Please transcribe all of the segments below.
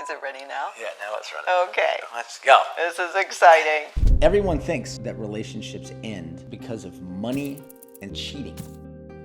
Is it ready now? Yeah, now it's running. Okay. Let's go. This is exciting. Everyone thinks that relationships end because of money and cheating.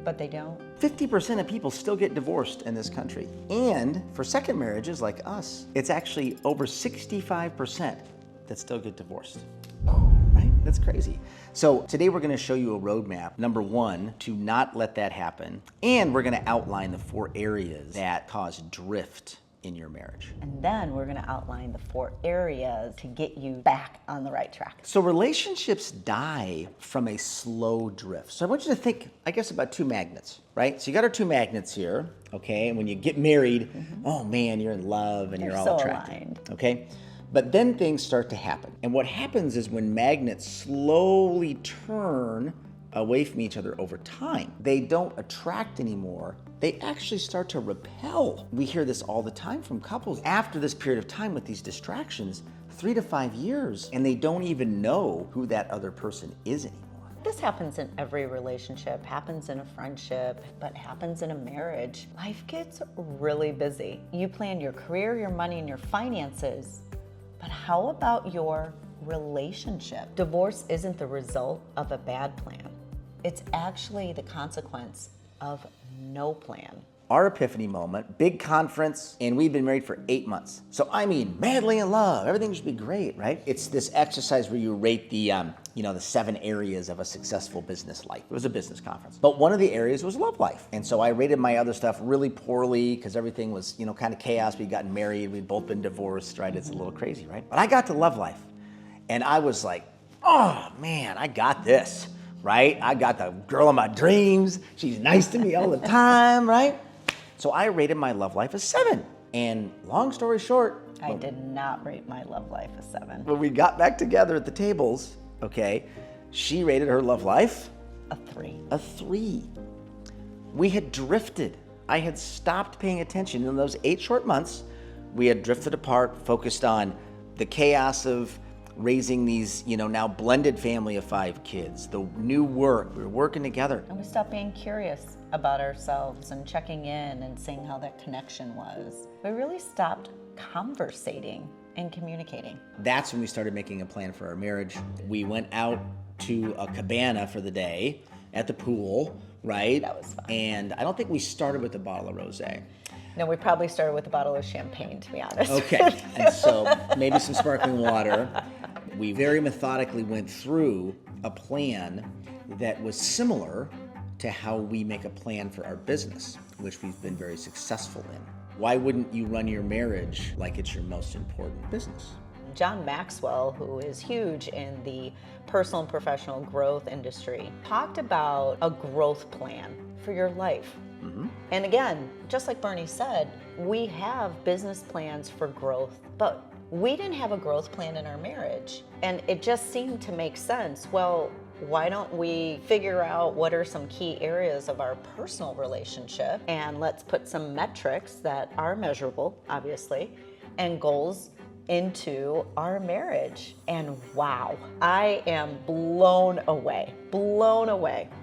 But they don't. 50% of people still get divorced in this country. And for second marriages like us, it's actually over 65% that still get divorced. Right? That's crazy. So today we're gonna show you a roadmap, number one, to not let that happen. And we're gonna outline the 4 areas that cause drift in your marriage. And then we're going to outline the 4 areas to get you back on the right track. So relationships die from a slow drift. So I want you to think, I guess, about 2 magnets, right? So you got our 2 magnets here, okay? And when you get married, oh man, you're in love and you're all so attracted, aligned. okay? But then things start to happen. And what happens is when magnets slowly turn away from each other over time, they don't attract anymore. They actually start to repel. We hear this all the time from couples. After this period of time with these distractions, 3 to 5 years, and they don't even know who that other person is anymore. This happens in every relationship, happens in a friendship, but happens in a marriage. Life gets really busy. You plan your career, your money, and your finances, but how about your relationship? Divorce isn't the result of a bad plan. It's actually the consequence of no plan. Our epiphany moment, big conference, and we've been married for 8 months. So I mean, madly in love, everything should be great, right? It's this exercise where you rate the 7 areas of a successful business life. It was a business conference. But one of the areas was love life. And so I rated my other stuff really poorly because everything was, kind of chaos. We'd gotten married, we'd both been divorced, right? It's a little crazy, right? But I got to love life. And I was like, oh man, I got this. Right? I got the girl of my dreams. She's nice to me all the time, right? So I rated my love life a 7. And long story short, I did not rate my love life a 7. when we got back together at the tables, okay, she rated her love life A 3. a 3. We had drifted. I had stopped paying attention. In those 8 short months, we had drifted apart, focused on the chaos of raising these, now blended family of 5 kids, the new work, we were working together. And we stopped being curious about ourselves and checking in and seeing how that connection was. We really stopped conversating and communicating. That's when we started making a plan for our marriage. We went out to a cabana for the day at the pool, right? That was fun. And I don't think we started with a bottle of rosé. No, we probably started with a bottle of champagne, to be honest. Okay, and so maybe some sparkling water. We very methodically went through a plan that was similar to how we make a plan for our business, which we've been very successful in. Why wouldn't you run your marriage like it's your most important business? John Maxwell, who is huge in the personal and professional growth industry, talked about a growth plan for your life. And again, just like Bernie said, we have business plans for growth, but we didn't have a growth plan in our marriage. And it just seemed to make sense. Well, why don't we figure out what are some key areas of our personal relationship, and let's put some metrics that are measurable, obviously, and goals into our marriage. And wow, I am blown away.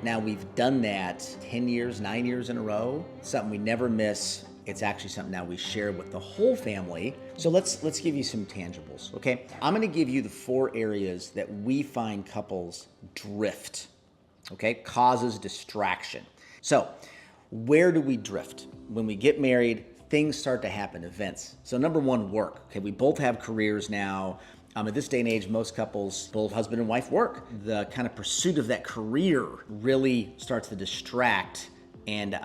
Now we've done that 10 years, 9 years in a row, something we never miss. It's actually something now we share with the whole family. So let's give you some tangibles, okay? I'm gonna give you the 4 areas that we find couples drift, okay? Causes distraction. So where do we drift? When we get married, things start to happen, events. So number 1, work. Okay, we both have careers now. At this day and age, most couples, both husband and wife work. The kind of pursuit of that career really starts to distract and,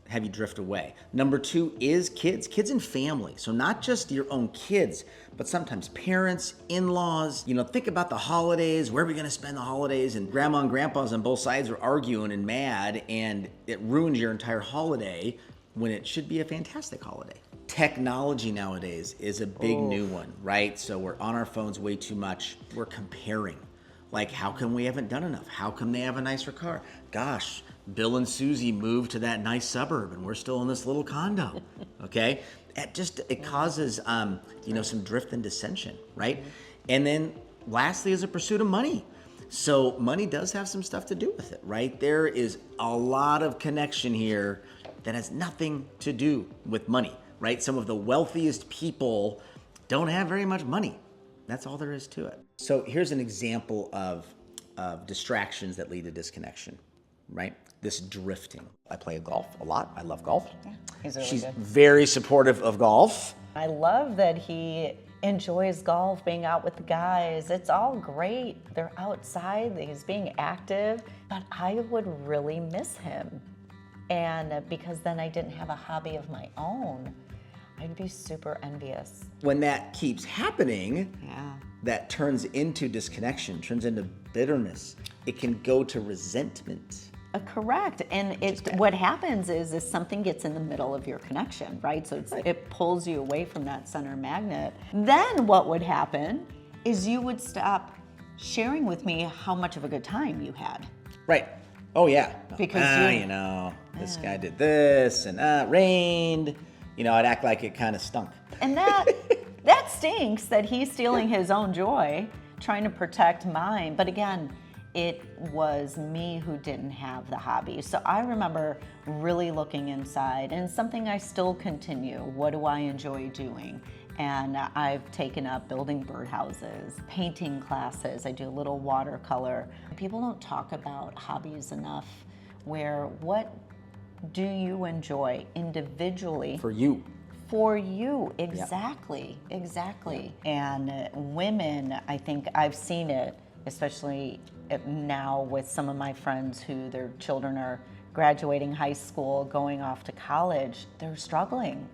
have you drift away. Number 2 is kids and family. So not just your own kids, but sometimes parents, in-laws. Think about the holidays. Where are we gonna spend the holidays? And grandma and grandpas on both sides are arguing and mad, and it ruins your entire holiday when it should be a fantastic holiday. Technology nowadays is a big new one, right? So we're on our phones way too much. We're comparing. Like, how come we haven't done enough? How come they have a nicer car? Gosh, Bill and Susie moved to that nice suburb and we're still in this little condo, okay? It causes, some drift and dissension, right? And then lastly is a pursuit of money. So money does have some stuff to do with it, right? There is a lot of connection here that has nothing to do with money. right? Some of the wealthiest people don't have very much money. That's all there is to it. So here's an example of distractions that lead to disconnection, right? This drifting. I play golf a lot. I love golf. Yeah, he's really She's good. very supportive of golf. I love that he enjoys golf, being out with the guys. It's all great. They're outside, he's being active, but I would really miss him. And because then I didn't have a hobby of my own, I'd be super envious. When that keeps happening, Yeah. that turns into disconnection, turns into bitterness. It can go to resentment. Correct. And what happens is something gets in the middle of your connection, right? So it pulls you away from that center magnet. Then what would happen is you would stop sharing with me how much of a good time you had. Right. Oh, yeah. Because this guy did this and it rained. I'd act like it kind of stunk. And that stinks that he's stealing his own joy, trying to protect mine. But again, it was me who didn't have the hobby. So I remember really looking inside, and something I still continue. What do I enjoy doing? And I've taken up building birdhouses, painting classes. I do a little watercolor. People don't talk about hobbies enough. What do you enjoy individually? For you. For you, exactly, exactly. And women, I think I've seen it, especially now with some of my friends who their children are graduating high school, going off to college, they're struggling.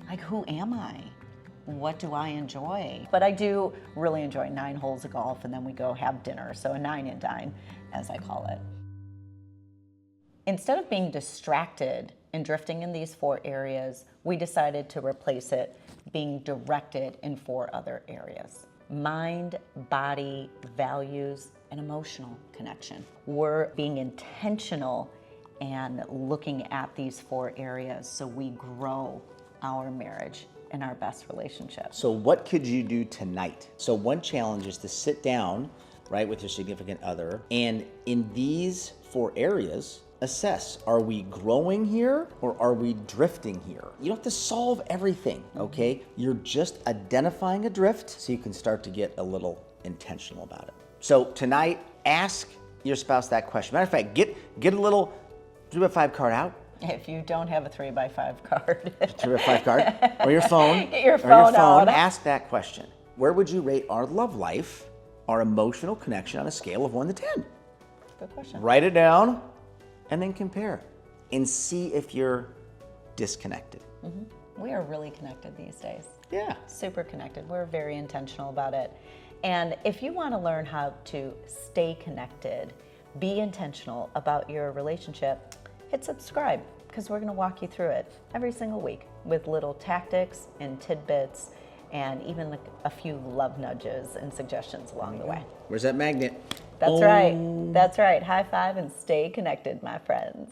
Like, who am I? What do I enjoy? But I do really enjoy 9 holes of golf, and then we go have dinner. So a 9 and dine, as I call it. Instead of being distracted and drifting in these 4 areas, we decided to replace it being directed in 4 other areas: mind, body, values, and emotional connection. We're being intentional and looking at these 4 areas so we grow our marriage and our best relationship. So what could you do tonight? So one challenge is to sit down, right, with your significant other, and in these 4 areas, assess, are we growing here or are we drifting here? You don't have to solve everything, okay? You're just identifying a drift so you can start to get a little intentional about it. So tonight, ask your spouse that question. Matter of fact, get a little 3x5 card out. If you don't have a 3x5 card. 3x5 card, or your phone. Get your phone out. Ask that question. Where would you rate our love life, our emotional connection on a scale of 1 to 10? Good question. Write it down and then compare and see if you're disconnected. Mm-hmm. We are really connected these days. Yeah. Super connected. We're very intentional about it. And if you want to learn how to stay connected, be intentional about your relationship, hit subscribe, because we're going to walk you through it every single week with little tactics and tidbits and even a few love nudges and suggestions along the way. Where's that magnet? That's right. That's right. High five and stay connected, my friends.